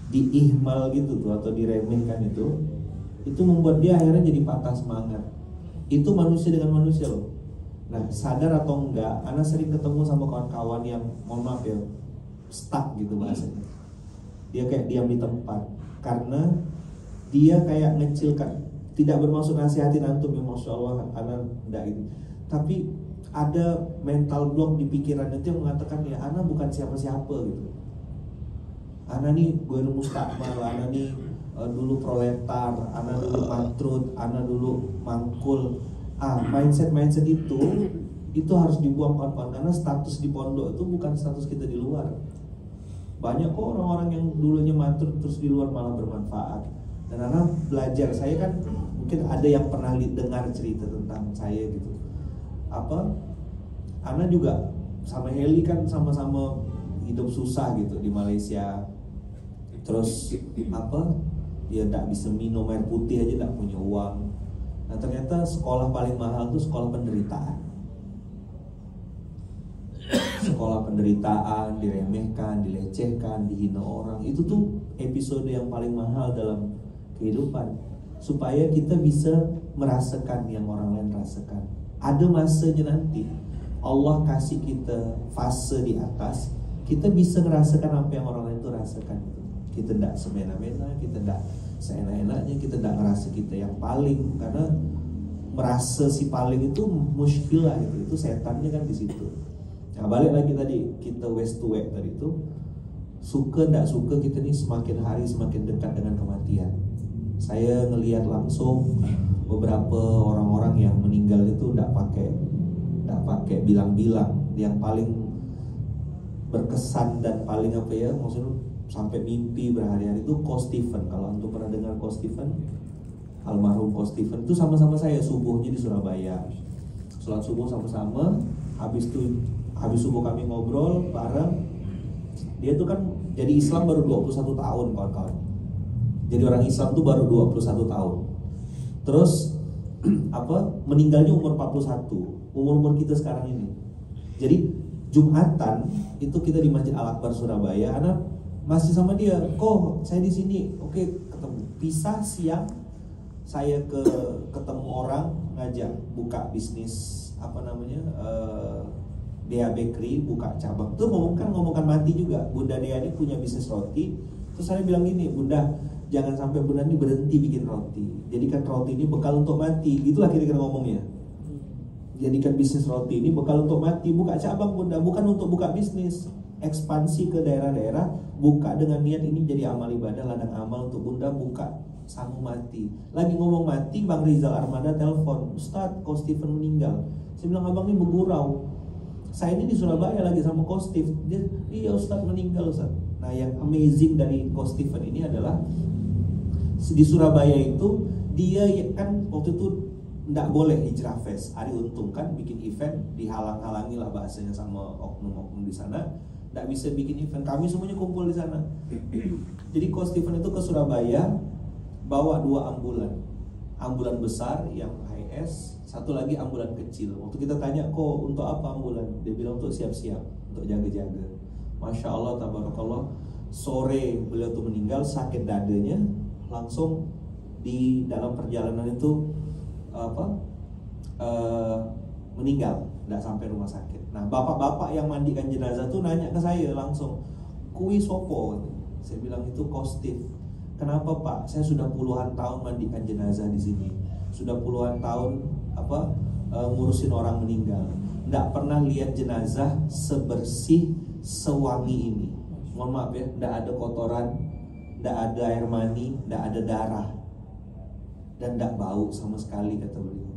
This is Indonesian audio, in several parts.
diihmal gitu tuh atau diremehkan itu membuat dia akhirnya jadi patah semangat. Itu manusia dengan manusia loh. Nah, sadar atau enggak, Ana sering ketemu sama kawan-kawan yang mohon maaf ya, stuck gitu bahasanya. Dia kayak diam di tempat karena dia kayak ngecilkan, tidak bermaksud nasihatin antum ya, Masya Allah, Ana enggak gitu. Tapi ada mental block di pikiran itu yang mengatakan ya Ana bukan siapa-siapa gitu. Ana nih gue mustakmal, Ana nih dulu proletar, Ana dulu mantrut, Ana dulu mangkul. Mindset itu harus dibuang kawan-kawan, karena status di pondok itu bukan status kita di luar. Banyak kok orang-orang yang dulunya mantrut terus di luar malah bermanfaat. Dan Ana belajar, saya kan mungkin ada yang pernah dengar cerita tentang saya gitu. Ana juga sama Heli kan sama-sama hidup susah gitu di Malaysia. Terus dia tak bisa minum air putih aja, tak punya uang. Nah ternyata sekolah paling mahal itu sekolah penderitaan. Sekolah penderitaan, diremehkan, dilecehkan, dihina orang. Itu tuh episode yang paling mahal dalam kehidupan. Supaya kita bisa merasakan yang orang lain rasakan. Ada masanya nanti Allah kasih kita fase di atas, kita bisa merasakan apa yang orang lain itu rasakan. Kita tidak semena-mena, kita tidak seenak-enaknya, kita tidak ngerasa kita yang paling, karena merasa si paling itu muskilah gitu. Itu setannya kan di situ. Nah balik lagi tadi, kita waste to wake tadi itu, suka tidak suka kita nih semakin hari semakin dekat dengan kematian. Saya ngelihat langsung beberapa orang-orang yang meninggal itu tidak pakai bilang-bilang. Yang paling berkesan dan paling maksudnya sampai mimpi berhari-hari itu Ko Stephen. Kalau antum pernah dengar Ko Stephen, almarhum Ko Stephen itu sama-sama saya subuhnya di Surabaya. Sholat subuh sama-sama. Habis subuh kami ngobrol bareng. Dia tuh kan jadi Islam baru 21 tahun kawan-kawan. Jadi orang Islam tuh baru 21 tahun. Terus meninggalnya umur 41. Umur kita sekarang ini. Jadi Jumatan itu kita di Masjid Al-Akbar Surabaya. Anak masih sama dia, kok saya di sini, oke ketemu. Pisah siang, saya ketemu orang ngajak buka bisnis Dea Bakery, buka cabang. Tuh ngomongkan mati juga. Bunda Dea ini punya bisnis roti. Terus saya bilang gini, Bunda, jangan sampai Bunda ini berhenti bikin roti. Jadikan roti ini bekal untuk mati. Gitulah kira-kira ngomongnya. Jadikan bisnis roti ini bekal untuk mati. Buka cabang Bunda, bukan untuk buka bisnis. Ekspansi ke daerah-daerah, buka dengan niat ini jadi amal ibadah, ladang amal untuk Bunda buka sanggup mati. Lagi ngomong mati, Bang Rizal Armada telepon, Ustadz, Ko Stephen meninggal. Saya bilang, abang ini bergurau. Saya ini di Surabaya lagi sama Ko Stephen. Dia, iya Ustadz meninggal Ustadz. Nah yang amazing dari Ko Stephen ini adalah di Surabaya itu dia kan waktu itu tidak boleh hijrah fest. Ari Untung kan bikin event, dihalang-halangi lah bahasanya sama oknum-oknum di sana. Tidak bisa bikin event, kami semuanya kumpul di sana. Jadi Ko Stephen itu ke Surabaya bawa 2 ambulan besar yang HS, satu lagi ambulan kecil. Waktu kita tanya, kok untuk apa ambulan? Dia bilang untuk siap-siap, untuk jaga-jaga. Masya Allah, tabarakallah. Sore beliau tuh meninggal, sakit dadanya, langsung di dalam perjalanan itu meninggal, tidak sampai rumah sakit. Nah bapak-bapak yang mandikan jenazah tuh nanya ke saya langsung, kui sopo? Saya bilang itu Ko Stephen. Kenapa Pak? Saya sudah puluhan tahun mandikan jenazah di sini, sudah puluhan tahun ngurusin orang meninggal, tidak pernah lihat jenazah sebersih sewangi ini. Mohon maaf ya, tidak ada kotoran, tidak ada air mani, tidak ada darah, dan tidak bau sama sekali, kata beliau.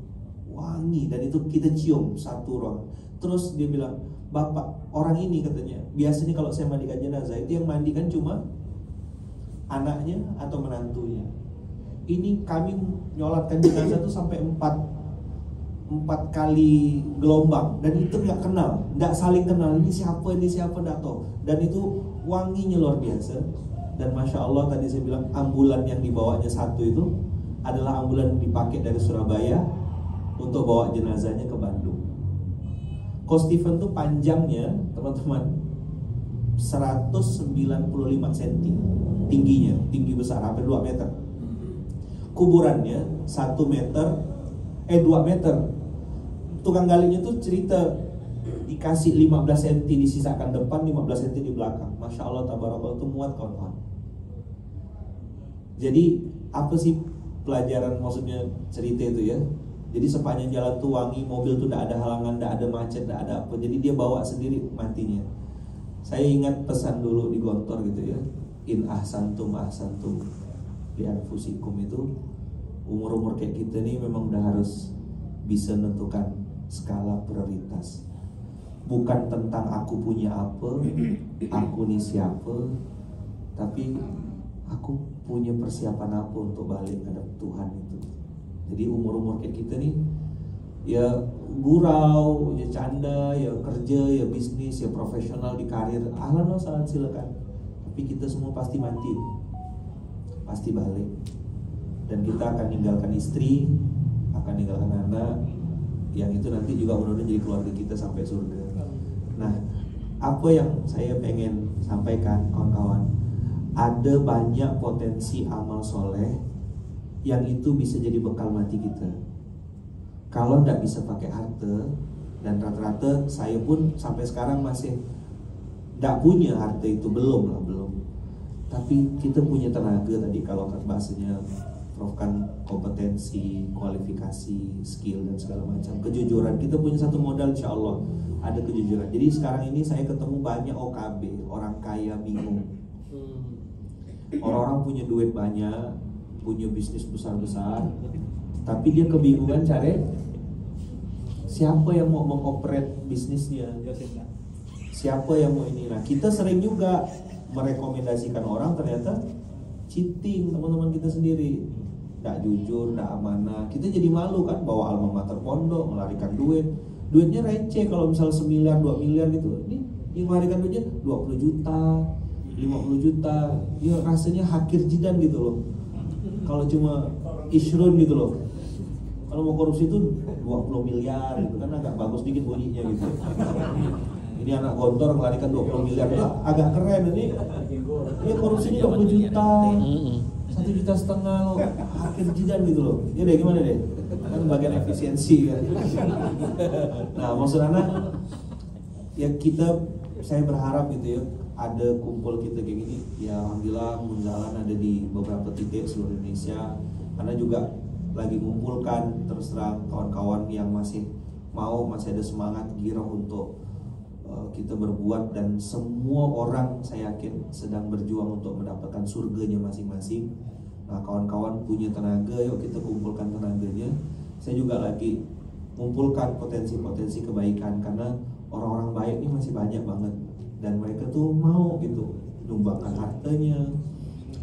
Wangi, dan itu kita cium satu ruang. Terus dia bilang, Bapak, orang ini katanya, biasanya kalau saya mandikan jenazah itu yang mandikan cuma anaknya atau menantunya. Ini kami nyolatkan jenazah itu sampai 4 kali gelombang, dan itu nggak kenal, nggak saling kenal. Ini siapa nggak tahu. Dan itu wanginya luar biasa. Dan Masya Allah tadi saya bilang ambulan yang dibawanya satu itu adalah ambulan yang dipakai dari Surabaya untuk bawa jenazahnya ke Bandung. Ko Stephen tuh panjangnya teman-teman 195 cm tingginya, tinggi besar, hampir 2 meter. Kuburannya 1 meter, 2 meter. Tukang galinya tuh cerita dikasih 15 cm disisakan depan, 15 cm di belakang. Masya Allah, tabarakallah, itu muat kawan-kawan. Jadi apa sih pelajaran, maksudnya cerita itu ya? Jadi sepanjang jalan tuh wangi, mobil tuh tidak ada halangan, tidak ada macet, tidak ada apa. Jadi dia bawa sendiri matinya. Saya ingat pesan dulu di Gontor gitu ya, in ahsantum ahsantum li anfusikum. Itu umur-umur kayak kita nih memang udah harus bisa menentukan skala prioritas. Bukan tentang aku punya apa, aku nih siapa, tapi aku punya persiapan apa untuk balik ke Tuhan itu. Jadi umur-umur kayak kita nih, ya gurau, ya canda, ya kerja, ya bisnis, ya profesional di karir, ahlan wa sahlan, silakan. Tapi kita semua pasti mati, pasti balik. Dan kita akan ninggalkan istri, akan ninggalkan anak, yang itu nanti juga mudah-mudahan jadi keluarga kita sampai surga. Nah, apa yang saya pengen sampaikan kawan-kawan, ada banyak potensi amal soleh yang itu bisa jadi bekal mati kita. Kalau tidak bisa pakai harta, dan rata-rata saya pun sampai sekarang masih tidak punya harta itu, belum. Tapi kita punya tenaga tadi, kalau bahasanya Prof kan kompetensi, kualifikasi, skill dan segala macam, kejujuran. Kita punya satu modal, insya Allah ada kejujuran. Jadi sekarang ini saya ketemu banyak OKB, orang kaya bingung. Orang-orang punya duit banyak, punya bisnis besar-besar, tapi dia kebingungan cari siapa yang mau mengoperate bisnisnya, siapa yang mau ini. Nah, kita sering juga merekomendasikan orang, ternyata cheating teman-teman kita sendiri, tidak jujur, tidak amanah. Kita jadi malu kan, bawa alma mater pondok, melarikan duitnya receh. Kalau misal 1 miliar, 2 miliar gitu, ini yang melarikan duitnya 20 juta, 50 juta, ya rasanya hakir jidan gitu loh. Kalau cuma ishrun gitu loh. Kalau mau korupsi itu 20 miliar gitu kan, agak bagus dikit bunyinya gitu. Ini anak Gontor melarikan 20 miliar, itu agak keren. Ini korupsinya 20 juta, 1,5 juta loh, hakir jidan gitu loh. Ya deh, gimana deh? Kan bagian efisiensi kan. Nah, maksud anak ya saya berharap gitu ya, ada kumpul kita kayak gini, ya alhamdulillah Munzalan ada di beberapa titik seluruh Indonesia. Karena juga lagi mengumpulkan, terus terang kawan-kawan yang masih ada semangat girah untuk kita berbuat, dan semua orang saya yakin sedang berjuang untuk mendapatkan surganya masing-masing. Nah, kawan-kawan punya tenaga, yuk kita kumpulkan tenaganya. Saya juga lagi mengumpulkan potensi-potensi kebaikan, karena orang-orang baik ini masih banyak banget. Dan mereka tuh mau gitu nyumbangkan hartanya,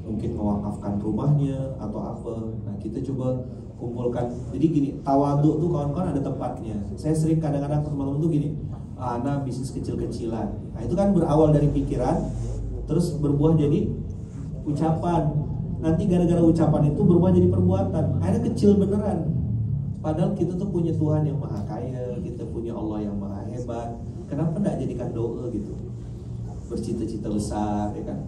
mungkin mewakafkan rumahnya atau apa. Nah, kita coba kumpulkan. Jadi gini, tawaduk tuh kawan-kawan ada tempatnya. Saya sering kadang-kadang teman-teman tuh gini, anak bisnis kecil-kecilan. Nah, itu kan berawal dari pikiran, terus berbuah jadi ucapan. Nanti gara-gara ucapan itu berubah jadi perbuatan. Akhirnya kecil beneran. Padahal kita tuh punya Tuhan yang maha kaya, kita punya Allah yang maha hebat. Kenapa tidak jadikan doa gitu? Bercita-cita besar, ya kan,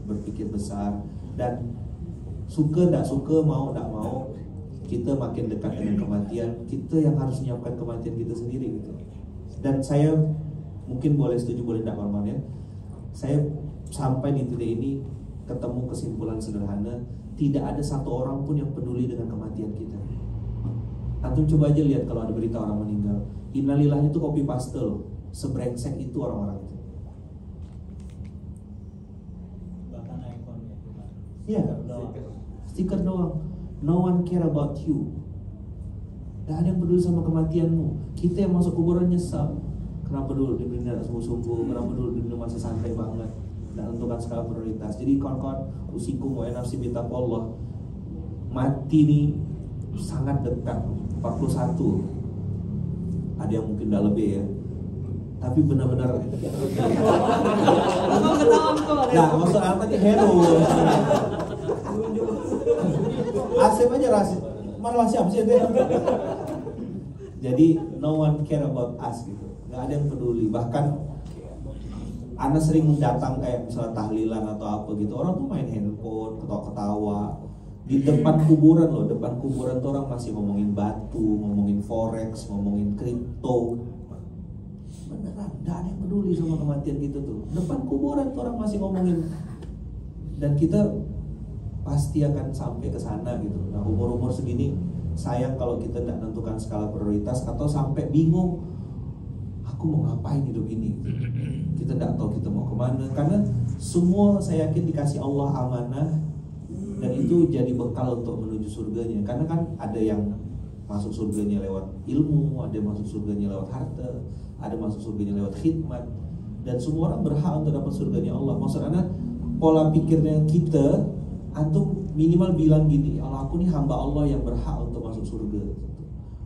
berpikir besar, dan suka tidak suka, mau tidak mau, kita makin dekat dengan kematian. Kita yang harus menyiapkan kematian kita sendiri gitu. Dan saya mungkin boleh setuju, boleh tidak kawan-kawan ya, saya sampai di titik ini ketemu kesimpulan sederhana, tidak ada satu orang pun yang peduli dengan kematian kita. Antum coba aja lihat kalau ada berita orang meninggal, innalillahnya itu copy paste loh, sebrengsek itu orang-orang itu. Iya, stiker doang. No one care about you. Tidak ada yang peduli sama kematianmu. Kita yang masuk kuburan nyesal. Kenapa dulu di dunia sungguh-sungguh? Kenapa dulu di dunia masih santai banget? Dan tentukan skala prioritas. Jadi kawan-kawan, usikum wa nafsi bitaqwallah. Mati nih sangat dekat. 41. Ada yang mungkin udah lebih ya. Tapi benar-benar. Nah, maksud apa nih hero? Asep aja rahasia. Mana rahasia apa sih itu? Jadi no one care about us gitu. Gak ada yang peduli. Bahkan Ana sering datang kayak misalnya tahlilan atau apa gitu, orang tuh main handphone, ketawa-ketawa di depan kuburan loh. Depan kuburan tuh orang masih ngomongin batu, ngomongin forex, ngomongin kripto. Beneran, gak ada yang peduli sama kematian gitu tuh. Depan kuburan tuh orang masih ngomongin. Dan kita pasti akan sampai ke sana gitu. Nah, umur-umur segini sayang kalau kita tidak menentukan skala prioritas atau sampai bingung, aku mau ngapain hidup ini. Kita tidak tahu kita mau kemana, karena semua saya yakin dikasih Allah amanah, dan itu jadi bekal untuk menuju surganya. Karena kan ada yang masuk surganya lewat ilmu, ada yang masuk surganya lewat harta, ada masuk surganya lewat khidmat, dan semua orang berhak untuk dapat surganya Allah. Maksudnya pola pikirnya kita, antum minimal bilang gini, Allah, aku nih hamba Allah yang berhak untuk masuk surga.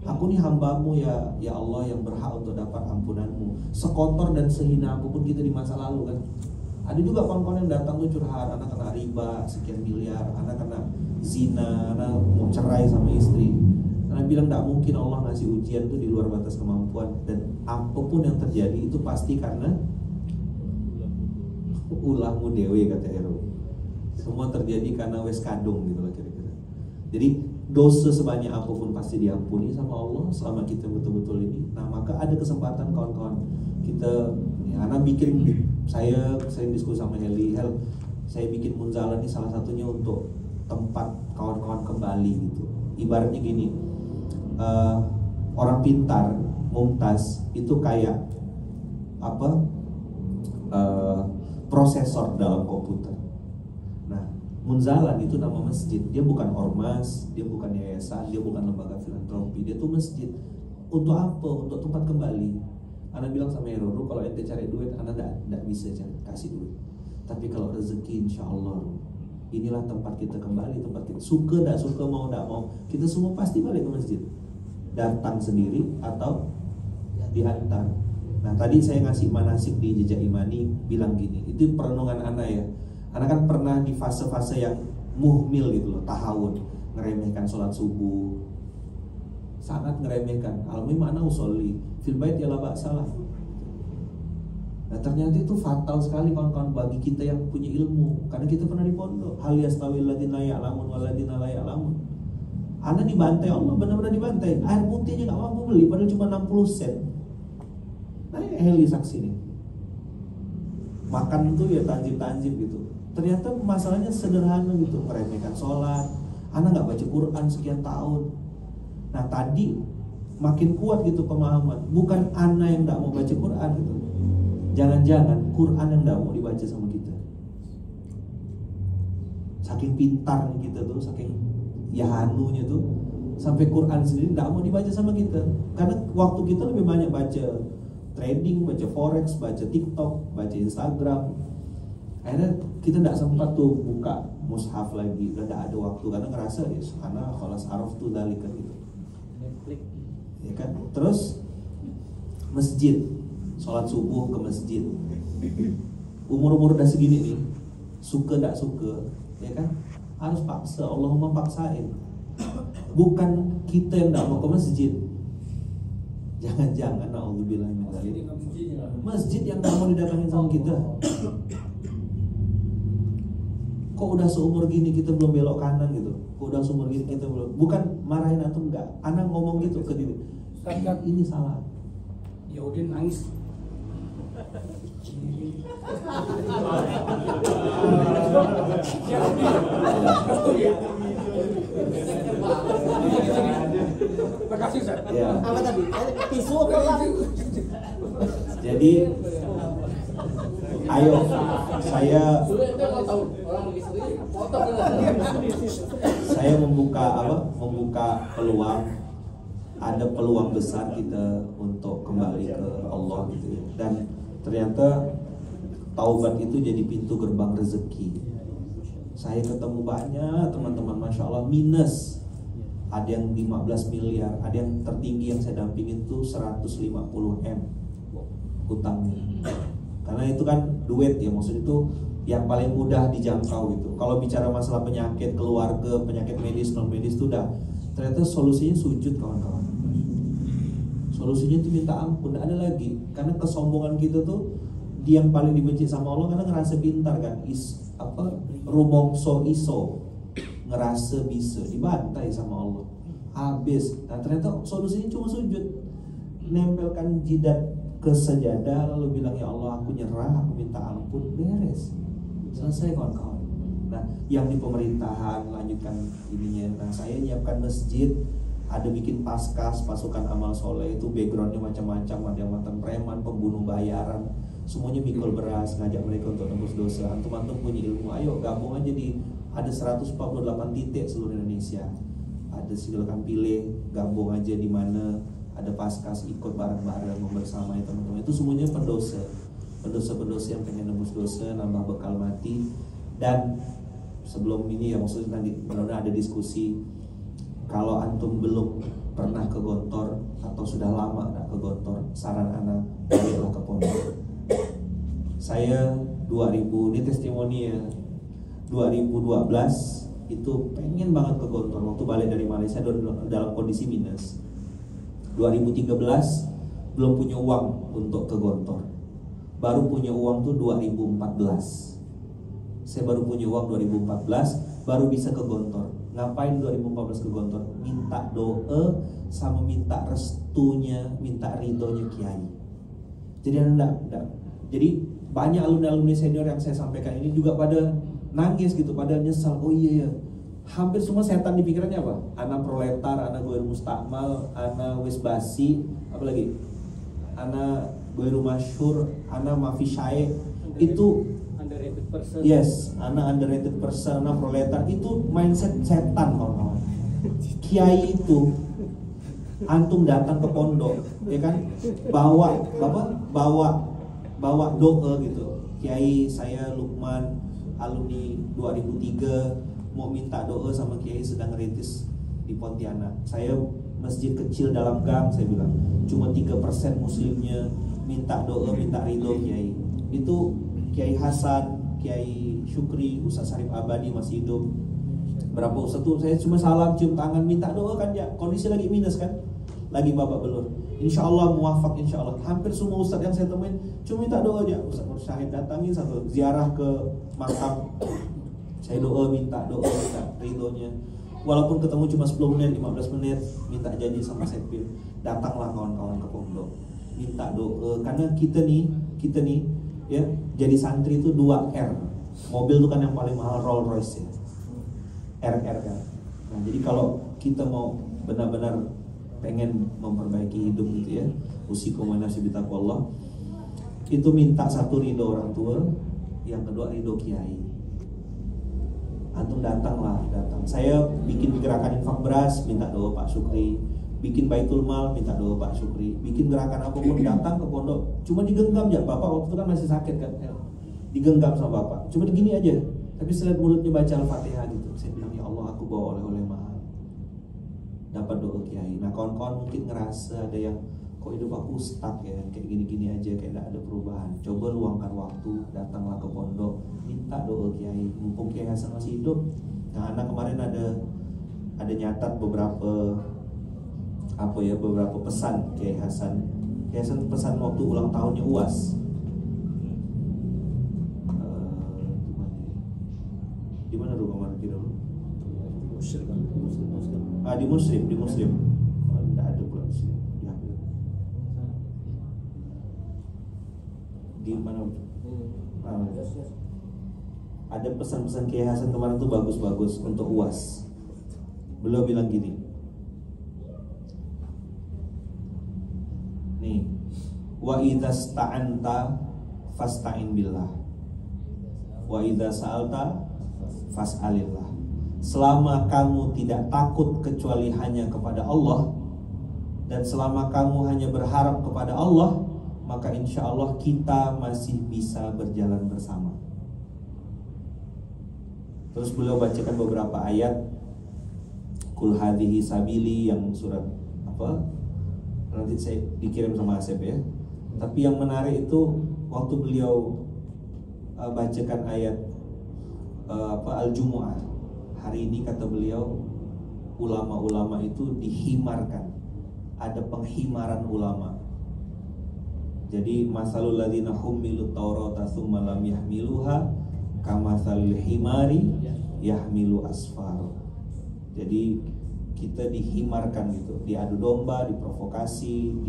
Aku nih hambamu ya Allah yang berhak untuk dapat ampunanmu. Sekotor dan sehina apapun kita di masa lalu kan. Ada juga kawan-kawan yang datang tuh curhat, anak kena riba sekian miliar, anak kena zina, anak mau cerai sama istri. Anak bilang tidak mungkin Allah ngasih ujian tuh di luar batas kemampuan, dan apapun yang terjadi itu pasti karena ulahmu dewe, kata Ero. Semua terjadi karena wes kadung gitu lah kira-kira. Jadi dosa sebanyak apapun pasti diampuni sama Allah selama kita betul-betul ini. Nah, maka ada kesempatan kawan-kawan kita, ya, anak bikin, saya sering diskusi sama Heli, saya bikin Munzalah ini salah satunya untuk tempat kawan-kawan kembali gitu. Ibaratnya gini, orang pintar, mumtaz itu kayak apa? Prosesor dalam komputer. Nah, Munzalah itu nama masjid. Dia bukan ormas, dia bukan yayasan, dia bukan lembaga filantropi. Dia tuh masjid. Untuk apa? Untuk tempat kembali. Ana bilang sama Hero, kalau ente cari duit, Ana tidak bisa kasih duit. Tapi kalau rezeki, insya Allah, inilah tempat kita kembali, tempat kita suka, tidak suka, mau tidak mau, kita semua pasti balik ke masjid. Datang sendiri atau diantar. Nah, tadi saya ngasih manasik di Jejak Imani, bilang gini, itu perenungan Ana ya. Ana kan pernah di fase-fase yang muhmil gitu loh, tahawun, ngeremehkan sholat subuh, sangat ngeremehkan. Alhamdulillah Ana usolli fil bait ya la ba'salah. Nah, ternyata itu fatal sekali kawan-kawan bagi kita yang punya ilmu, karena kita pernah di pondok. Hal yastawil ladzina ya'lamun wal ladzina la ya'lamun. Ana dibantai Allah, benar-benar dibantai. Air putihnya nggak mampu beli, padahal cuma 60 sen. Nah, Heli saksi nih. Makan tuh ya tanjib-tanjib gitu. Ternyata masalahnya sederhana gitu, meremehkan sholat. Ana nggak baca Quran sekian tahun. Nah, tadi makin kuat gitu pemahaman. Bukan Ana yang nggak mau baca Quran gitu. Jangan-jangan Quran yang nggak mau dibaca sama kita. Saking pintarnya kita tuh, saking yahanunya tuh, sampai Quran sendiri nggak mau dibaca sama kita. Karena waktu kita lebih banyak baca trading, baca forex, baca TikTok, baca Instagram. Akhirnya kita tidak sempat tuh buka mushaf lagi, udah tidak ada waktu, karena ngerasa ya karena khalas araf tuh dalika gitu. Ya kan? Terus masjid, sholat subuh ke masjid. Umur-umur udah segini nih, suka tidak suka, ya kan? Harus paksa, Allahumma paksain. Bukan kita yang tidak mau ke masjid. Jangan-jangan naudzubillah min dzalik. Masjid yang nggak mau didatangin sama kita. Kok udah seumur gini kita belum belok kanan gitu? Kok udah seumur gini kita belum? Bukan marahin atau enggak. Anak ngomong gitu ke diri. Ini salah. Ya udah nangis. Makasih, Ustaz. Ya. Apa tadi? Tisu apa lah? Jadi ayo saya membuka peluang, ada peluang besar kita untuk kembali ke Allah gitu ya. Dan ternyata taubat itu jadi pintu gerbang rezeki. Saya ketemu banyak teman-teman, masya Allah, minus. Ada yang 15 miliar, ada yang tertinggi yang saya dampingin tuh 150 M hutangnya. Karena itu kan duit ya, maksud itu yang paling mudah dijangkau gitu. Kalau bicara masalah penyakit keluarga, penyakit medis, non medis itu udah, ternyata solusinya sujud kawan-kawan. Solusinya itu minta ampun, tidak ada lagi. Karena kesombongan kita tuh dia yang paling dibenci sama Allah karena ngerasa pintar kan, rumongso iso, ngerasa bisa dibantai sama Allah, habis. Nah ternyata solusinya cuma sujud, nempelkan jidat ke sajadah lalu bilang ya Allah aku nyerah, aku minta ampun, beres, selesai kawan-kawan. Nah yang di pemerintahan lanjutkan ininya. Nah saya nyiapkan masjid, ada bikin paskas, pasukan amal soleh, itu backgroundnya macam-macam, ada yang mantan preman, pembunuh bayaran, semuanya mikul beras, ngajak mereka untuk nembus dosa. Antum-antum punya ilmu, ayo gabung aja di, ada 148 titik seluruh Indonesia. Ada silakan pilih, gabung aja di mana ada paskas, ikut bareng-bareng membersamai teman-teman. Itu semuanya pendosa, pendosa yang pengen nembus dosa, nambah bekal mati. Dan sebelum ini ya maksudnya nanti benar-benar ada diskusi. Kalau antum belum pernah ke Gontor atau sudah lama nggak ke Gontor, saran anak baliklah ke pondok. Saya 2000, ini testimoni ya, 2012 itu pengen banget ke Gontor. Waktu balik dari Malaysia dalam kondisi minus. 2013 belum punya uang untuk ke Gontor. Baru punya uang tuh 2014. Saya baru punya uang 2014, baru bisa ke Gontor. Ngapain 2014 ke Gontor? Minta doa sama minta restunya, minta ridhonya kiai. Jadi enggak. Jadi banyak alumni senior yang saya sampaikan ini juga pada nangis gitu, pada nyesal. Oh iya ya, hampir semua setan di pikirannya apa? Anak proletar, anak goir mustakmal, anak wis basi, apa lagi? Anak goir masyhur, anak mafi syae. Itu Underrated person. yes, anak underrated person, anak proletar. Itu mindset setan kawan-kawan. Kiai itu antum datang ke pondok, ya kan? Bawa doa gitu. Kiai, saya Lukman, alumni 2003, mau minta doa sama Kiai sedang ngerintis di Pontianak. Saya masjid kecil dalam gang, saya bilang cuma 3% muslimnya, minta doa, minta ridho Kiai. Itu Kiai Hasan, Kiai Syukri, Ustaz Sarif Abadi masih hidup. Berapa ustaz tuh saya cuma salam, cium tangan, minta doa kan ya. Kondisi lagi minus kan, lagi babak belur. Insya Allah muafak, insya Allah. Hampir semua ustaz yang saya temuin cuma minta doa aja. Ustaz Nur Syahid datangin satu ziarah ke makam, saya doa, minta ridhonya. Walaupun ketemu cuma 10 menit, 15 menit, minta janji sama sekbid. Datanglah kawan-kawan ke pondok, minta doa. Karena kita nih ya, jadi santri itu 2R. Mobil itu kan yang paling mahal, Rolls Royce ya, RR kan. Nah jadi kalau kita mau benar-benar pengen memperbaiki hidup gitu ya, usikum wa nafsi bitaqwallah, itu minta satu ridho orang tua, yang kedua ridho kiai. Antum datang. Saya bikin gerakan infak beras, minta doa Pak Syukri. Bikin baitul mal, minta doa Pak Syukri. Bikin gerakan apapun, datang ke pondok. Cuma digenggam ya, Bapak waktu itu kan masih sakit kan, digenggam sama Bapak. Cuma begini aja, tapi selain mulutnya baca Al-Fatihah gitu. Saya bilang ya Allah, aku bawa oleh-oleh mahal, dapat doa kiai. Nah kawan-kawan mungkin ngerasa ada yang kok hidup aku stuck ya, kayak gini-gini aja, kayak gak ada perubahan. Coba luangkan waktu, datanglah ke pondok, minta doa kiai. Mumpung Kiai Hasan masih hidup. Nah anak kemarin ada nyatat beberapa pesan Kiai Hasan. Kiai Hasan pesan waktu ulang tahunnya UAS. Di mana dulu kemarin kira dulu? Di Muslim. Oh, enggak ada pula di sini. Ya. Di mana? Ada pesan-pesan Kiai Hasan kemarin tuh bagus-bagus untuk UAS. Beliau bilang gini. Nih, wa idza sta'anta fasta'in billah. Wa idza sa'alta fas'alillah. Selama kamu tidak takut kecuali hanya kepada Allah, dan selama kamu hanya berharap kepada Allah, maka insya Allah kita masih bisa berjalan bersama. Terus beliau bacakan beberapa ayat, Qul hadhihi sabili, yang surat apa? Nanti saya dikirim sama Asep ya. Tapi yang menarik itu waktu beliau bacakan ayat Al-Jumu'ah. Hari ini kata beliau, ulama-ulama itu dihimarkan. Ada penghimaran ulama. Jadi masalul ladzina humilut taurata tsumma lam yahmiluha kamatsalil himari yahmilu asfar. Jadi kita dihimarkan gitu, diadu domba, diprovokasi,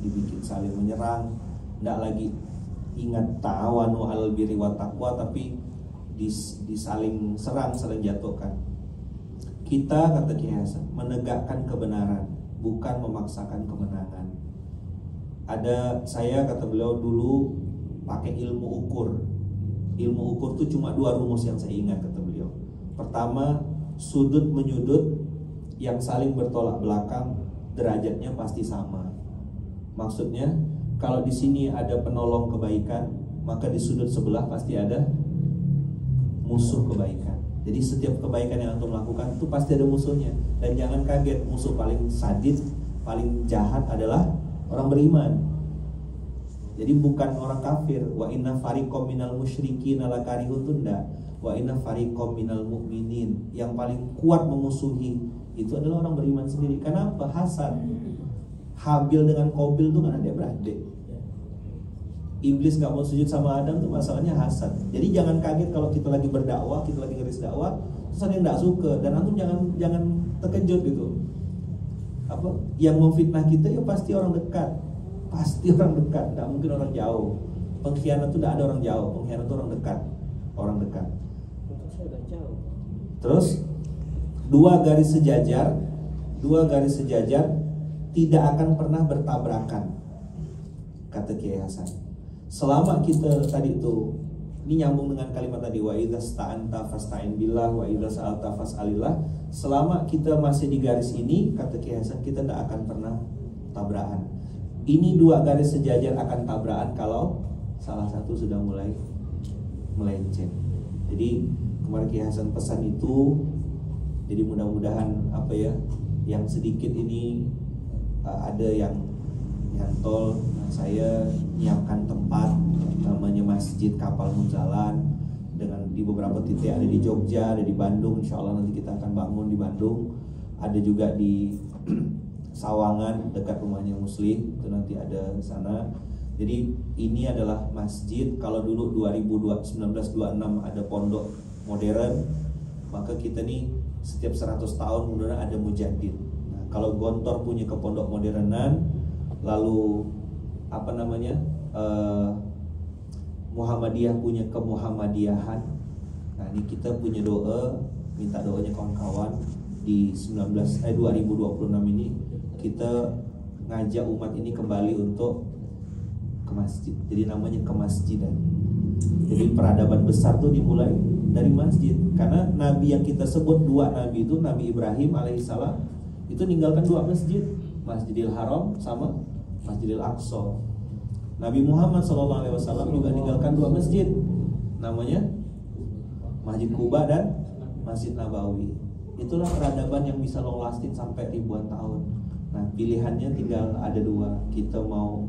dibikin saling menyerang. Nggak lagi ingat ta'awanu 'alal birri wat taqwa, tapi disaling serang, saling jatuhkan. Kita, kata Kiai Hasan, menegakkan kebenaran, bukan memaksakan kemenangan. Saya kata beliau dulu pakai ilmu ukur. Ilmu ukur itu cuma 2 rumus yang saya ingat, kata beliau. Pertama, sudut menyudut yang saling bertolak belakang derajatnya pasti sama. Maksudnya, kalau di sini ada penolong kebaikan, maka di sudut sebelah pasti ada musuh kebaikan. Jadi setiap kebaikan yang antum lakukan itu pasti ada musuhnya. Dan jangan kaget, musuh paling sadis, paling jahat adalah orang beriman. Jadi bukan orang kafir. Wa inna fariqam minal musyrikin lakarihun, tunda. Wa inna fariqam minal mu'minin. Yang paling kuat memusuhi itu adalah orang beriman sendiri. Kenapa? Hasad. Habil dengan Qabil itu kan adik-beradik. Iblis gak mau sujud sama Adam tuh masalahnya hasad. Jadi jangan kaget kalau kita lagi berdakwah, kita lagi ngeris dakwah, terus ada yang gak suka, dan antum jangan terkejut gitu. Yang memfitnah kita ya pasti orang dekat. Pasti orang dekat, gak mungkin orang jauh. Pengkhianat itu gak ada orang jauh, pengkhianat itu orang dekat. Orang dekat. Terus 2 garis sejajar tidak akan pernah bertabrakan, kata Kiai Hasan. Selama kita tadi itu, ini nyambung dengan kalimat tadi, wa idza sta'anta fasta'in billah wa idza sa'alta fas'alillah. Selama kita masih di garis ini, kata Kiai Hasan, kita tidak akan pernah tabrakan. Ini 2 garis sejajar akan tabrakan kalau salah satu sudah mulai melenceng. Jadi kemarin Kiai Hasan pesan itu, jadi mudah-mudahan yang sedikit ini ada yang nyantol. Saya nyiapkan tempat namanya Masjid Kapal Munzalan, dengan di beberapa titik, ada di Jogja, ada di Bandung. Insya Allah nanti kita akan bangun di Bandung. Ada juga di Sawangan dekat rumahnya Muslim, itu nanti ada sana. Jadi ini adalah masjid. Kalau dulu 1926 ada pondok modern, maka kita nih setiap 100 tahun mudah-mudahan ada mujaddid. Nah, kalau Gontor punya ke pondok modernan, lalu Muhammadiyah punya ke Muhammadiyahan. Nah, ini kita punya doa, minta doanya kawan-kawan di 2026 ini kita ngajak umat ini kembali untuk ke masjid. Jadi namanya kemasjidan. Jadi peradaban besar tuh dimulai dari masjid. Karena nabi yang kita sebut 2 nabi itu, Nabi Ibrahim alaihissalam itu ninggalkan 2 masjid, Masjidil Haram sama Masjidil Aqsa. Nabi Muhammad SAW juga meninggalkan 2 masjid, namanya Masjid Kuba dan Masjid Nabawi. Itulah peradaban yang bisa long lasting sampai ribuan tahun. Nah, pilihannya tinggal ada 2, kita mau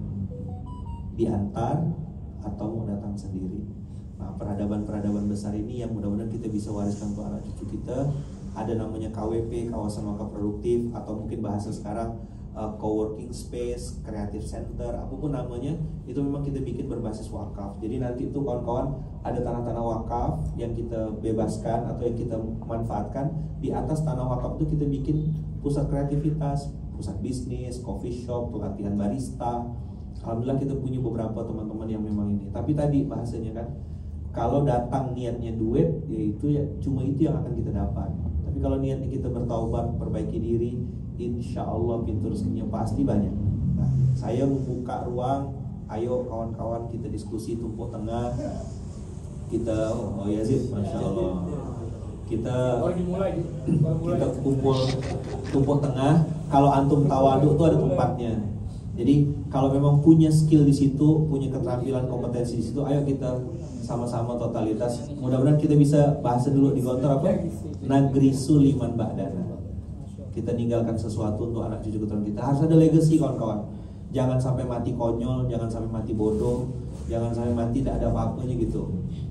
diantar atau mau datang sendiri. Nah, peradaban-peradaban besar ini yang mudah-mudahan kita bisa wariskan untuk anak cucu kita. Ada namanya KWP, kawasan wakaf produktif, atau mungkin bahasa sekarang co-working space, creative center, apapun namanya, itu memang kita bikin berbasis wakaf. Jadi nanti itu kawan-kawan ada tanah-tanah wakaf yang kita bebaskan atau yang kita manfaatkan. Di atas tanah wakaf itu kita bikin pusat kreativitas, pusat bisnis, coffee shop, pelatihan barista. Alhamdulillah kita punya beberapa teman-teman yang memang ini. Tapi tadi bahasanya kan, kalau datang niatnya duit, ya cuma itu yang akan kita dapat. Tapi kalau niatnya kita bertaubat, perbaiki diri, insya Allah pintu rezekinya pasti banyak. Nah, saya membuka ruang, ayo kawan-kawan kita diskusi tumpuk tengah. Kita, Yazid, masya Allah, kita kumpul tumpuk tengah. Kalau antum tawaduk itu ada tempatnya. Jadi kalau memang punya skill di situ, punya keterampilan, kompetensi di situ, ayo kita sama-sama totalitas. Mudah-mudahan kita bisa bahasa dulu di Gontor apa? Negeri Suliman Ba'dana. Kita ninggalkan sesuatu untuk anak cucu keturunan kita. Harus ada legacy kawan-kawan. Jangan sampai mati konyol, jangan sampai mati bodoh, jangan sampai mati tidak ada apa-apanya gitu.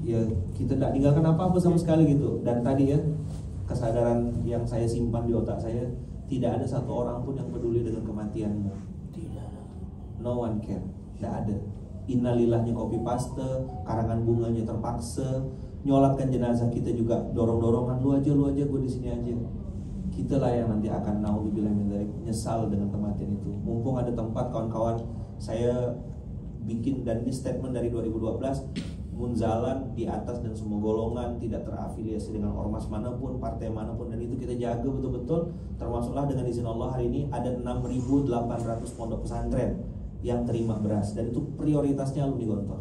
Ya kita tidak tinggalkan apa-apa sama sekali gitu. Dan tadi ya, kesadaran yang saya simpan di otak saya, tidak ada satu orang pun yang peduli dengan kematianmu. No one care. Tidak ada. Innalillahnya copy paste, karangan bunganya terpaksa, nyolatkan jenazah kita juga dorong-dorongan, lu aja gue di sini aja. Kita lah yang nanti akan naudzubillah min dzalik nyesal dengan kematian itu. Mumpung ada tempat, kawan-kawan, saya bikin dan di statement dari 2012, Munzalan di atas dan semua golongan, tidak terafiliasi dengan ormas manapun, partai manapun, dan itu kita jaga betul-betul. Termasuklah dengan izin Allah hari ini ada 6.800 pondok pesantren yang terima beras, dan itu prioritasnya alumni Gontor.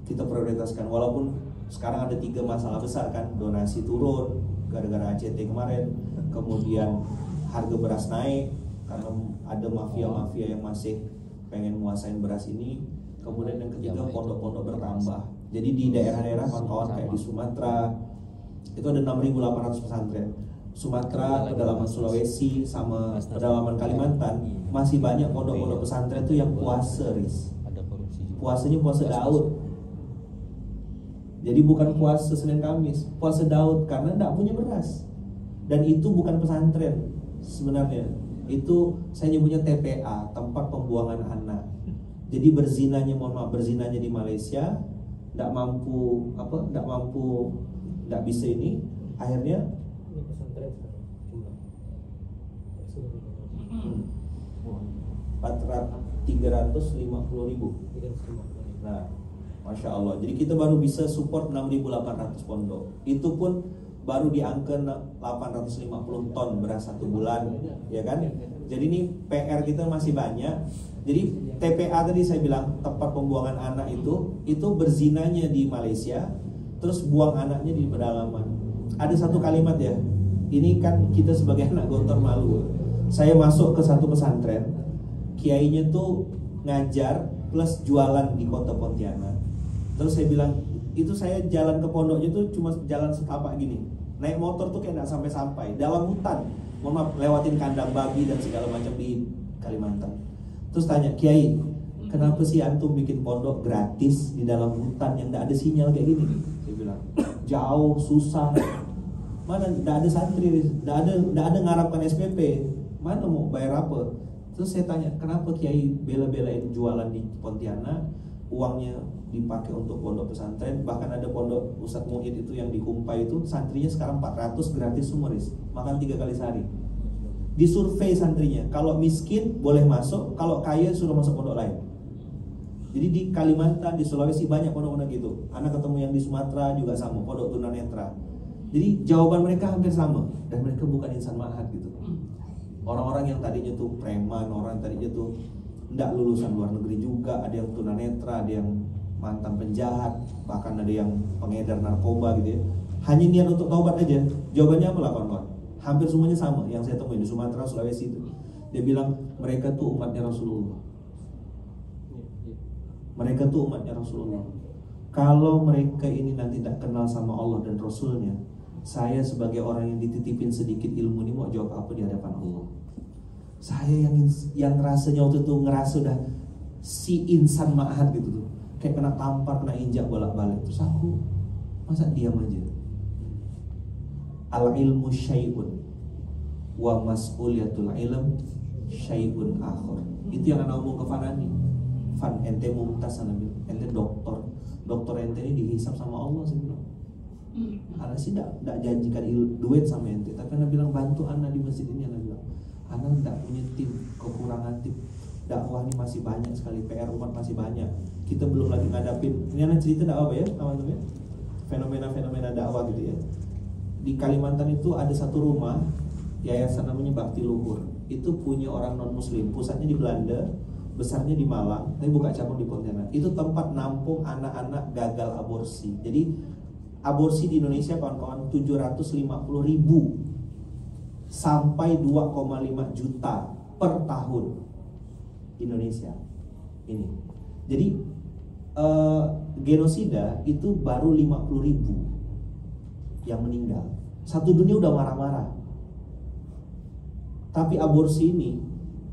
Kita prioritaskan, walaupun sekarang ada 3 masalah besar kan, donasi turun gara-gara ACT kemarin, kemudian harga beras naik karena ada mafia-mafia yang masih pengen menguasain beras ini, kemudian yang ketiga pondok-pondok bertambah. Jadi di daerah-daerah kawan-kawan kayak di Sumatera itu ada 6.800 pesantren. Sumatera, pedalaman Sulawesi, sama pedalaman Kalimantan masih banyak pondok-pondok pesantren itu yang puasa, Riz. Puasanya puasa Daud. Jadi bukan puasa Senin Kamis, puasa Daud karena tidak punya beras. Dan itu bukan pesantren sebenarnya. Itu saya nyebutnya TPA, tempat pembuangan anak. Jadi berzinanya, mohon maaf, berzinanya di Malaysia, tidak bisa ini, akhirnya 350.000. Nah, Masya Allah. Jadi kita baru bisa support 6.800 pondok. Itu pun baru di angka 850 ton beras 1 bulan, ya kan? Jadi ini PR kita masih banyak. Jadi TPA tadi saya bilang tempat pembuangan anak itu berzinanya di Malaysia, terus buang anaknya di pedalaman. Ada satu kalimat ya. Ini kan kita sebagai anak Gontor malu. Saya masuk ke satu pesantren, kiainya tuh ngajar plus jualan di kota Pontianak. Terus saya bilang, itu saya jalan ke pondoknya tuh cuma jalan setapak gini. Naik motor tuh kayak gak sampai-sampai, dalam hutan. Mohon maaf, lewatin kandang babi dan segala macam di Kalimantan. Terus tanya, Kiai, kenapa sih antum bikin pondok gratis di dalam hutan yang gak ada sinyal kayak gini? Saya bilang, jauh, susah. Mana gak ada santri, gak ada ngarapkan SPP. Mana mau bayar apa? Terus saya tanya, kenapa Kiai bela-belain jualan di Pontianak, uangnya dipakai untuk pondok pesantren, bahkan ada pondok Ustadz Muhid itu yang di Kumpai itu, santrinya sekarang 400 gratis semua, makan 3 kali sehari. Disurvei santrinya, kalau miskin boleh masuk, kalau kaya suruh masuk pondok lain. Jadi di Kalimantan, di Sulawesi banyak pondok-pondok gitu. Anak ketemu yang di Sumatera juga sama, pondok tunanetra. Jadi jawaban mereka hampir sama, dan mereka bukan insan ma'had gitu. Orang-orang yang tadinya tuh preman, orang tadinya tuh tidak lulusan luar negeri juga, ada yang tunanetra, ada yang mantan penjahat, bahkan ada yang pengedar narkoba gitu ya. Hanya niat untuk taubat aja. Jawabannya apa lah kawan-kawan? Hampir semuanya sama yang saya temui di Sumatera, Sulawesi itu. Dia bilang mereka tuh umatnya Rasulullah. Mereka tuh umatnya Rasulullah. Kalau mereka ini nanti tidak kenal sama Allah dan Rasulnya, saya sebagai orang yang dititipin sedikit ilmu ini mau jawab apa di hadapan Allah? Saya yang rasanya waktu itu ngerasa udah si insan ma'had gitu tuh, kayak kena tampar, kena injak bolak-balik. Terus aku masa diam aja. Al ilmu syai'un wa mas'uliyatul ilm syai'un akhir. Itu yang anak ngomong ke Fanani. Fan, ente mumtaz, ente dokter ente ini dihisap sama Allah sih bilang. Anak sih tidak janjikan duit sama ente, tapi anak bilang bantu anak di masjid ini. Anak bilang anak tidak punya tim, kekurangan tim. Dakwah ini masih banyak sekali, PR umat masih banyak. Kita belum lagi ngadapin. Ini anak cerita dakwah ya, teman-teman. Fenomena-fenomena dakwah gitu ya. Di Kalimantan itu ada satu rumah, yayasan namanya Bakti Luhur. Itu punya orang non muslim, pusatnya di Belanda, besarnya di Malang, tapi buka cabang di Pontianak. Itu tempat nampung anak-anak gagal aborsi. Jadi aborsi di Indonesia kawan-kawan 750.000 sampai 2,5 juta per tahun Indonesia ini. Jadi genosida itu baru 50.000 yang meninggal. Satu dunia udah marah-marah. Tapi aborsi ini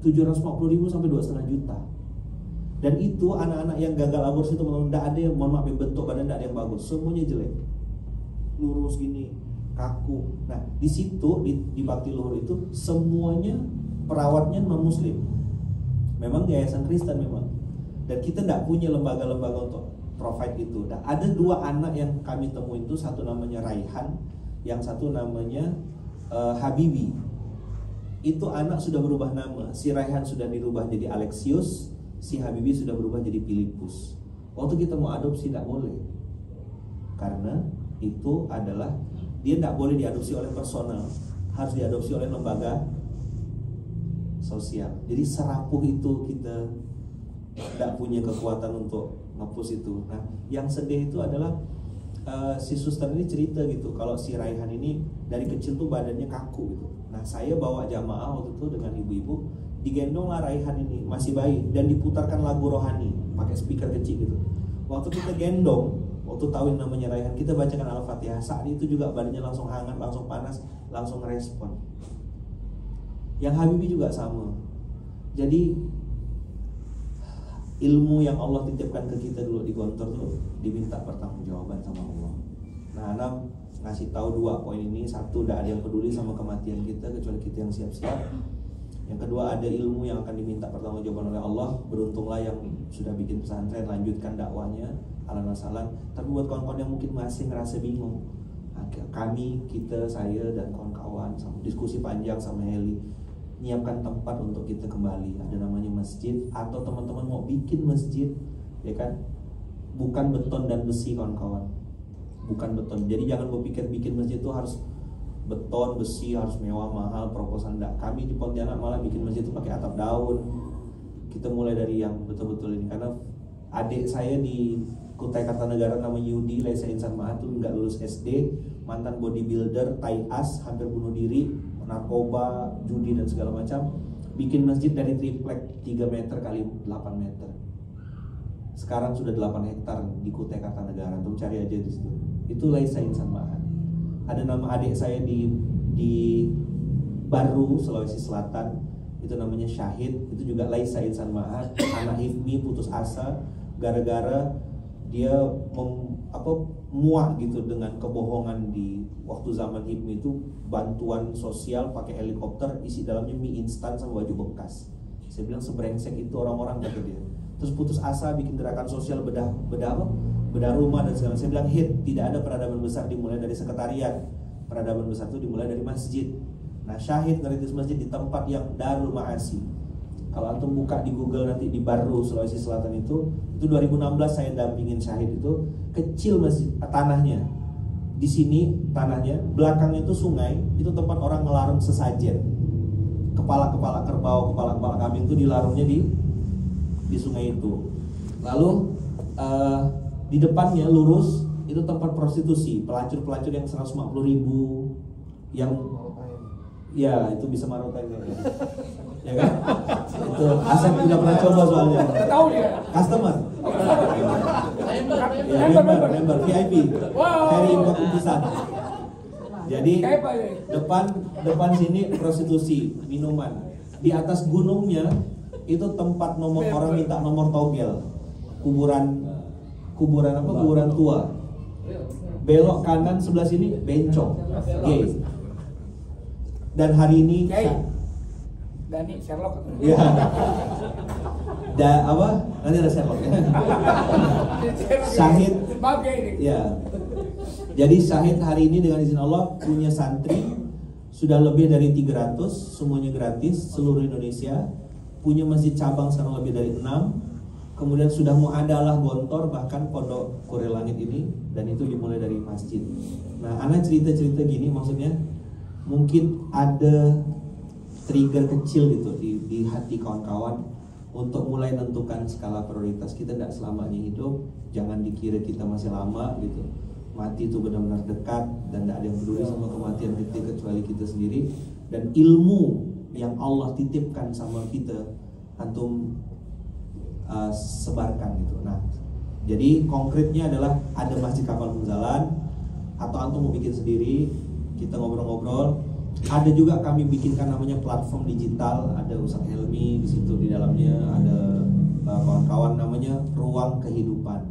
750.000 sampai 2,5 juta. Dan itu anak-anak yang gagal aborsi itu tidak ada yang, mohon maaf, bentuk badan tidak ada yang bagus, semuanya jelek, lurus gini, kaku. Nah di situ di Bakti Luhur itu semuanya perawatnya non muslim, memang yayasan Kristen memang. dan kita tidak punya lembaga-lembaga untuk provide itu. Nah, ada 2 anak yang kami temuin itu, satu namanya Raihan, yang satu namanya Habibi. Itu anak sudah berubah nama. Si Raihan sudah dirubah jadi Alexius, si Habibi sudah berubah jadi Filipus. Waktu kita mau adopsi tidak boleh, karena itu adalah dia tidak boleh diadopsi oleh personal, harus diadopsi oleh lembaga sosial. Jadi serapuh itu kita tidak punya kekuatan untuk ngapus itu. Nah, yang sedih itu adalah si suster ini cerita gitu, kalau si Raihan ini dari kecil tuh badannya kaku gitu. Nah, saya bawa jamaah waktu itu dengan ibu-ibu, digendong lah Raihan ini, masih bayi, dan diputarkan lagu rohani pakai speaker kecil gitu. Waktu kita gendong, waktu tahu namanya Raihan, kita bacakan Al-Fatihah. Saat itu juga badannya langsung hangat, langsung panas, langsung respon. Yang Habibi juga sama. Jadi ilmu yang Allah titipkan ke kita dulu di Gontor tuh diminta pertanggungjawaban sama Allah. Nah, Anam ngasih tahu 2 poin ini. Satu, tidak ada yang peduli sama kematian kita kecuali kita yang siap-siap. Yang kedua, ada ilmu yang akan diminta pertanggungjawaban oleh Allah. Beruntunglah yang sudah bikin pesantren, lanjutkan dakwanya, alan-asalan. Tapi buat kawan-kawan yang mungkin masih ngerasa bingung, kami, kita, saya dan kawan-kawan diskusi panjang sama Heli, nyiapkan tempat untuk kita kembali. Ada namanya masjid, atau teman-teman mau bikin masjid, ya kan? Bukan beton dan besi, kawan-kawan. Bukan beton. Jadi jangan berpikir bikin masjid itu harus beton, besi, harus mewah, mahal, proposal. Enggak. Kami di Pontianak malah bikin masjid itu pakai atap daun. Kita mulai dari yang betul-betul ini, karena adik saya di Kutai Kartanegara namanya Yudi Laisa Insan Mahat tuh nggak lulus SD, mantan bodybuilder, tai as, hampir bunuh diri, narkoba, judi dan segala macam. Bikin masjid dari triplek 3 meter kali 8 meter. Sekarang sudah 8 hektar di Kutai Kartanegara. Tuh cari aja di situ. Itu Laisa Insan Mahat. Ada nama adik saya di Baru, Sulawesi Selatan, itu namanya Syahid. Itu juga Laisa Insan Mahat. Anak HIPMI putus asa gara-gara dia muak gitu dengan kebohongan di waktu zaman HIPMI itu, bantuan sosial pakai helikopter, isi dalamnya mie instan sama baju bekas. Saya bilang sebrengsek itu orang-orang, kata dia. Terus putus asa bikin gerakan sosial bedah rumah dan segala. Saya bilang tidak ada peradaban besar dimulai dari sekretariat. Peradaban besar itu dimulai dari masjid. Nah, Syahid ngerintis masjid di tempat yang Darul Ma'asi. Kalau antum buka di Google nanti, di Baru, Sulawesi Selatan itu 2016 saya dampingin Syahid itu. Kecil masjid, tanahnya. Di sini tanahnya, belakangnya itu sungai, itu tempat orang ngelarung sesajen. Kepala-kepala kerbau, kepala-kepala kambing itu dilarungnya di sungai itu. Lalu di depannya lurus itu tempat prostitusi, pelacur-pelacur yang 150.000, yang ya itu bisa marotan ya. Ya kan? Itu Asep tidak pernah coba soalnya. Tahu dia. Customer. Ya, member VIP. Very important pisan. Jadi depan sini prostitusi, minuman. Di atas gunungnya itu tempat orang minta nomor togel. Kuburan tua. Belok kanan sebelah sini bencong, gay. Dan hari ini Dani Sherlock. Ya. Nanti ada Sherlock ya. Syahid. Maaf ya ini. Ya. Jadi Syahid hari ini dengan izin Allah punya santri sudah lebih dari 300, semuanya gratis seluruh Indonesia. Punya masjid cabang sekarang lebih dari 6. Kemudian sudah mau adalah Gontor, bahkan Pondok Kurel Langit ini, dan itu dimulai dari masjid. Nah, anak cerita-cerita gini maksudnya mungkin ada trigger kecil gitu di hati kawan-kawan untuk mulai menentukan skala prioritas. Kita tidak selamanya hidup, jangan dikira kita masih lama gitu. Mati itu benar-benar dekat dan tidak ada yang peduli sama kematian kita kecuali kita sendiri. Dan ilmu yang Allah titipkan sama kita antum sebarkan gitu. Nah, jadi konkretnya adalah ada masjid kapal jalan, atau antum mau bikin sendiri, kita ngobrol-ngobrol. Ada juga kami bikinkan namanya platform digital, ada Ustaz Helmi di situ, di dalamnya ada kawan-kawan namanya Ruang Kehidupan.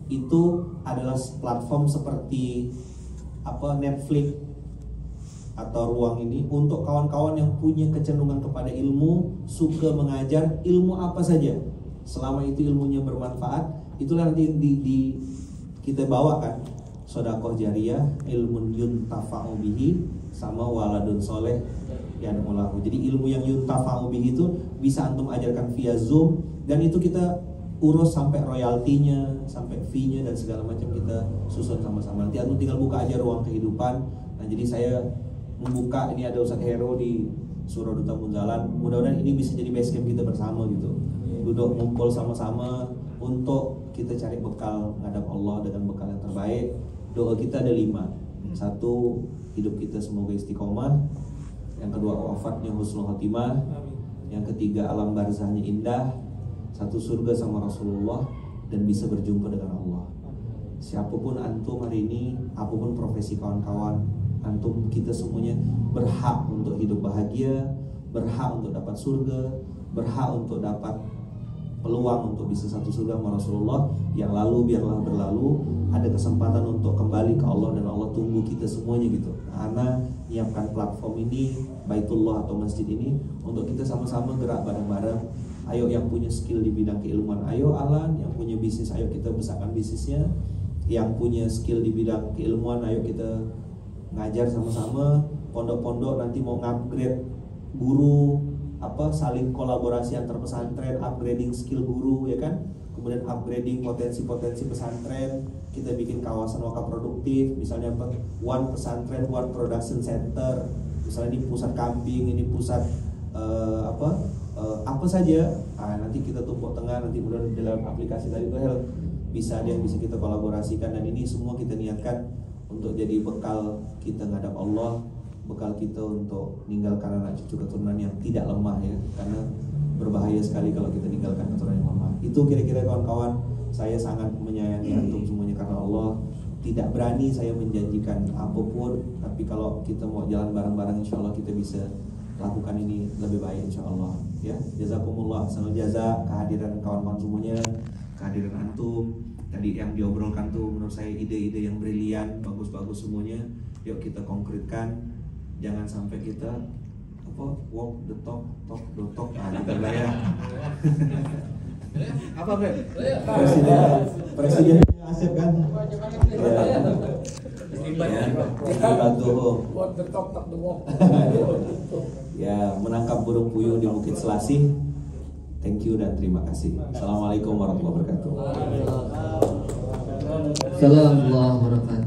Itu adalah platform seperti Netflix atau Ruang ini untuk kawan-kawan yang punya kecenderungan kepada ilmu, suka mengajar ilmu apa saja. Selama itu ilmunya bermanfaat, itulah nanti kita bawa kan, sedekah jariyah, ilmun yuntafa'u bihi, sama waladun soleh yang mulahu. Jadi ilmu yang yuntafa'u bihi itu bisa antum ajarkan via Zoom, dan itu kita urus sampai royaltinya, sampai fee-nya dan segala macam kita susun sama-sama. Nanti antum tinggal buka aja ruang kehidupan. Nah, jadi saya membuka, ini ada Ustadz Hero di Surau Duta Munzalan. Mudah-mudahan ini bisa jadi base camp kita bersama gitu. Duduk ngumpul sama-sama untuk kita cari bekal ngadap Allah dengan bekal yang terbaik. Doa kita ada 5. 1, hidup kita semoga istiqomah. Yang kedua, wafatnya husnul khotimah. Yang ketiga, alam barzahnya indah. 1, surga sama Rasulullah dan bisa berjumpa dengan Allah. Siapapun antum hari ini, apapun profesi kawan-kawan, antum kita semuanya berhak untuk hidup bahagia, berhak untuk dapat surga, berhak untuk dapat peluang untuk bisa satu surga sama Rasulullah. Yang lalu biarlah berlalu, ada kesempatan untuk kembali ke Allah, dan Allah tunggu kita semuanya gitu. Ana nyiapkan platform ini, Baitullah atau masjid ini, untuk kita sama-sama gerak bareng-bareng. Ayo yang punya skill di bidang keilmuan, ayo Alan. Yang punya bisnis, ayo kita besarkan bisnisnya. Yang punya skill di bidang keilmuan, ayo kita ngajar sama-sama. Pondok-pondok nanti mau upgrade guru, saling kolaborasi antar pesantren, upgrading skill guru, ya kan? Kemudian upgrading potensi-potensi pesantren. Kita bikin kawasan wakaf produktif, misalnya one pesantren, one production center. Misalnya ini pusat kambing, ini pusat apa saja. Nanti kita tumpuk tengah, nanti kemudian dalam aplikasi tadi itu bisa ada yang bisa kita kolaborasikan, dan ini semua kita niatkan untuk jadi bekal kita ngadap Allah, bekal kita untuk meninggalkan anak cucu keturunan yang tidak lemah ya, karena berbahaya sekali kalau kita tinggalkan keturunan yang lemah. Itu kira-kira kawan-kawan, saya sangat menyayangi antum semuanya karena Allah. Tidak berani saya menjanjikan apapun, tapi kalau kita mau jalan bareng-bareng, insya Allah kita bisa lakukan ini lebih baik insya Allah ya. Jazakumullah sangat jaza kehadiran kawan-kawan semuanya, kehadiran antum tadi yang diobrolkan tuh menurut saya ide-ide yang brilian, bagus-bagus semuanya. Yuk kita konkretkan, jangan sampai kita walk the talk, talk the talk, gitu lah ya. Apa Bre? Presiden Asep kan? Walk the talk, talk the walk. Ya, menangkap burung puyuh di Bukit Selasih. Thank you dan terima kasih. Assalamualaikum warahmatullahi wabarakatuh. Assalamualaikum warahmatullahi wabarakatuh.